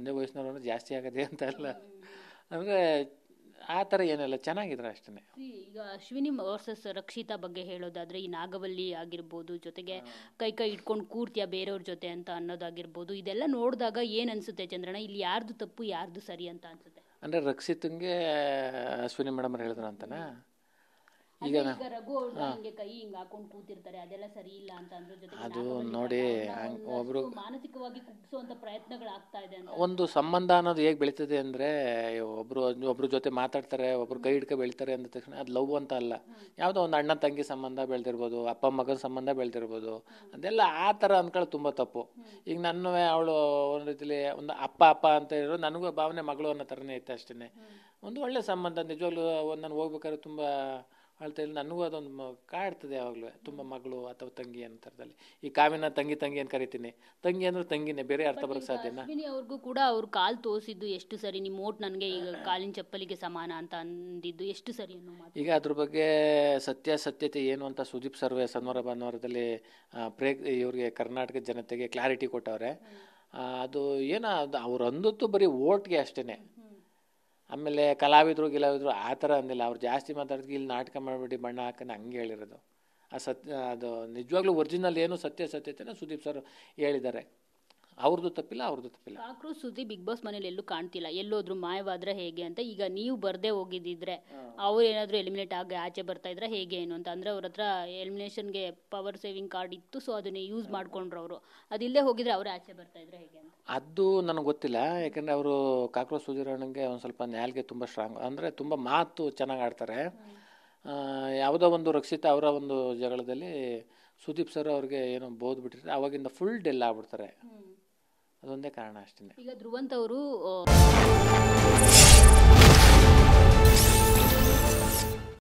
ಒಂದೇ ವಯಸ್ಸಿನವ್ರು ಜಾಸ್ತಿ ಆಗದೆ ಅಂತ ಅಲ್ಲ, ಅಂದರೆ ಆ ಥರ ಏನಿಲ್ಲ, ಚೆನ್ನಾಗಿದ್ರೆ ಅಷ್ಟೇ. ಈಗ ಅಶ್ವಿನಿ ವರ್ಸಸ್ ರಕ್ಷಿತಾ ಬಗ್ಗೆ ಹೇಳೋದಾದ್ರೆ, ಈ ನಾಗವಲ್ಲಿ ಆಗಿರ್ಬೋದು, ಜೊತೆಗೆ ಕೈ ಇಟ್ಕೊಂಡು ಕೂರ್ತಿಯ ಬೇರೆಯವ್ರ ಜೊತೆ ಅಂತ ಅನ್ನೋದಾಗಿರ್ಬೋದು, ಇದೆಲ್ಲ ನೋಡಿದಾಗ ಏನು ಅನ್ಸುತ್ತೆ ಚಂದ್ರಣ್ಣ, ಇಲ್ಲಿ ಯಾರ್ದು ತಪ್ಪು ಯಾರ್ದು ಸರಿ ಅಂತ ಅನ್ಸುತ್ತೆ? ಅಂದರೆ ರಕ್ಷಿತಂಗೆ ಅಶ್ವಿನಿ ಮೇಡಮ್ ಹೇಳಿದ್ರು ಅಂತನಾ? ಈಗ ರಘು ಅವ್ರನ್ನ ಹಿಂಗೆ ಕೈ ಹಿಂಗೆ ಹಾಕೊಂಡು ಕೂತಿರ್ತಾರೆ, ಅದೆಲ್ಲ ಸರಿ ಇಲ್ಲ ಅಂತ ಅಂದ್ರ ಜೊತೆಗೆ ಅದು ನೋಡಿ ಒಬ್ರು ಮಾನಸಿಕವಾಗಿ ಕುಗ್ಗಿಸುವಂತ ಪ್ರಯತ್ನಗಳಾಗ್ತಾ ಇದೆ ಅಂತ. ಒಂದು ಸಂಬಂಧ ಅನ್ನೋದು ಹೇಗೆ ಬೆಳೀತದೆ ಅಂದರೆ, ಒಬ್ರ ಜೊತೆ ಮಾತಾಡ್ತಾರೆ, ಒಬ್ರು ಕೈ ಹಿಡ್ಕೊ ಬೆಳಿತಾರೆ ಅಂದ ತಕ್ಷಣ ಅದು ಲವ್ ಅಂತ ಅಲ್ಲ. ಯಾವುದೋ ಒಂದು ಅಣ್ಣ ತಂಗಿ ಸಂಬಂಧ ಬೆಳೆದಿರ್ಬೋದು, ಅಪ್ಪ ಮಗನ ಸಂಬಂಧ ಬೆಳೆದಿರ್ಬೋದು, ಅದೆಲ್ಲ ಆ ಥರ ಅಂದ್ಕೊಳ್ಳೋದು ತುಂಬ ತಪ್ಪು. ಈಗ ನನ್ನ ಅವಳು ಒಂದು ರೀತಿಲಿ ಒಂದು ಅಪ್ಪ ಅಂತ ಇರೋ, ನನಗೂ ಭಾವನೆ ಮಗಳು ಅನ್ನೋ ಥರನೇ ಐತೆ ಅಷ್ಟೇ. ಒಂದು ಒಳ್ಳೆ ಸಂಬಂಧ ನಿಜವಾಗ್ಲೂ. ನಾನು ಹೋಗ್ಬೇಕಾದ್ರೆ ತುಂಬ ಅಳ್ತಾ ಇಲ್ಲ, ನನಗೂ ಅದೊಂದು ಕಾಡ್ತದೆ ಯಾವಾಗಲೂ, ತುಂಬ ಮಗಳು ಅಥವಾ ತಂಗಿ ಅನ್ನೋ ಥರದಲ್ಲಿ. ಈ ಕಾವ್ಯನ ತಂಗಿ ಅಂತ ಕರಿತೀನಿ, ತಂಗಿ ಅಂದ್ರೆ ತಂಗಿನೇ, ಬೇರೆ ಅರ್ಥ ಬರೋಕ್ಕೆ ಸಾಧ್ಯನಾ? ಅಶ್ವಿನಿ ಅವ್ರಿಗೂ ಕೂಡ ಅವ್ರ ಕಾಲು ತೋರಿಸಿದ್ದು ಎಷ್ಟು ಸರಿ, ನಿಮ್ಮ ಓಟ್ ನನಗೆ ಈಗ ಕಾಲಿನ ಚಪ್ಪಲಿಗೆ ಸಮಾನ ಅಂತ ಅಂದಿದ್ದು ಎಷ್ಟು ಸರಿ ಅನ್ನೋ ಮಾತು. ಈಗ ಅದ್ರ ಬಗ್ಗೆ ಸತ್ಯತೆ ಏನು ಅಂತ ಸುದೀಪ್ ಸರ್ವೆ ಶನಿವಾರ ಭಾನುವಾರದಲ್ಲಿ ಇವ್ರಿಗೆ ಕರ್ನಾಟಕ ಜನತೆಗೆ ಕ್ಲಾರಿಟಿ ಕೊಟ್ಟವ್ರೆ. ಅದು ಏನೋ ಅದು ಅವ್ರು ಅಂದದ್ದು ಬರೀ ಓಟ್ಗೆ ಅಷ್ಟೇ. ಆಮೇಲೆ ಕಲಾವಿದರು ಆ ಥರ ಅಂದಿಲ್ಲ. ಅವ್ರು ಜಾಸ್ತಿ ಮಾತಾಡಿದ್ವಿ, ಇಲ್ಲಿ ನಾಟಕ ಮಾಡಿಬಿಟ್ಟು ಬಣ್ಣ ಹಾಕನ ಹಂಗೆ ಹೇಳಿರೋದು. ಅದು ನಿಜವಾಗ್ಲೂ ಒರಿಜಿನಲ್ ಏನು ಸತ್ಯತೆನ ಸುದೀಪ್ ಸರ್ ಹೇಳಿದ್ದಾರೆ. ಅವ್ರದ್ದು ತಪ್ಪಿಲ್ಲ. ಕಾಕ್ರೋಚ್ ಸುದ್ದಿ ಬಿಗ್ ಬಾಸ್ ಮನೇಲಿ ಎಲ್ಲೂ ಕಾಣ್ತಿಲ್ಲ, ಎಲ್ಲೋದ್ರು ಮಾಯವಾದ್ರೆ ಹೇಗೆ ಅಂತ. ಈಗ ನೀವು ಬರ್ದೇ ಹೋಗಿದ್ದಿದ್ರೆ ಅವ್ರು ಏನಾದ್ರು ಎಲಿಮಿನೇಟ್ ಆಗಿ ಆಚೆ ಬರ್ತಾ ಇದ್ರೆ ಹೇಗೆ ಏನು ಅಂತ, ಅಂದ್ರೆ ಅವ್ರ ಹತ್ರ ಎಲಿಮಿನೇಷನ್ಗೆ ಪವರ್ ಸೇವಿಂಗ್ ಕಾರ್ಡ್ ಇತ್ತು, ಸೊ ಅದನ್ನ ಯೂಸ್ ಮಾಡ್ಕೊಂಡ್ರು ಅವರು. ಅದಿಲ್ಲೇ ಹೋಗಿದ್ರೆ ಅವ್ರು ಆಚೆ ಬರ್ತಾ ಇದ್ರೆ ಹೇಗೆ ಅಂತ ಅದು ನನಗೆ ಗೊತ್ತಿಲ್ಲ. ಯಾಕಂದರೆ ಅವರು ಕಾಕ್ರೋಚ್ ಸುಧೀರಣ್ಣಂಗೆ ಒಂದು ಸ್ವಲ್ಪ ನ್ಯಾಲ್ಗೆ ತುಂಬ ಸ್ಟ್ರಾಂಗ್, ಅಂದರೆ ತುಂಬ ಮಾತು ಚೆನ್ನಾಗಿ ಆಡ್ತಾರೆ. ಯಾವುದೋ ಒಂದು ರಕ್ಷಿತಾ ಅವರ ಒಂದು ಜಗಳದಲ್ಲಿ ಸುದೀಪ್ ಸರ್ ಅವ್ರಿಗೆ ಏನೋ ಬೋದ್ಬಿಟ್ಟಿರ್ತಾರೆ, ಅವಾಗಿಂದ ಫುಲ್ ಡೆಲ್ ಆಗ್ಬಿಡ್ತಾರೆ. ಅದೊಂದೇ ಕಾರಣ ಅಷ್ಟೇ. ಈಗ ಧ್ರುವಂತ್ ಅವರು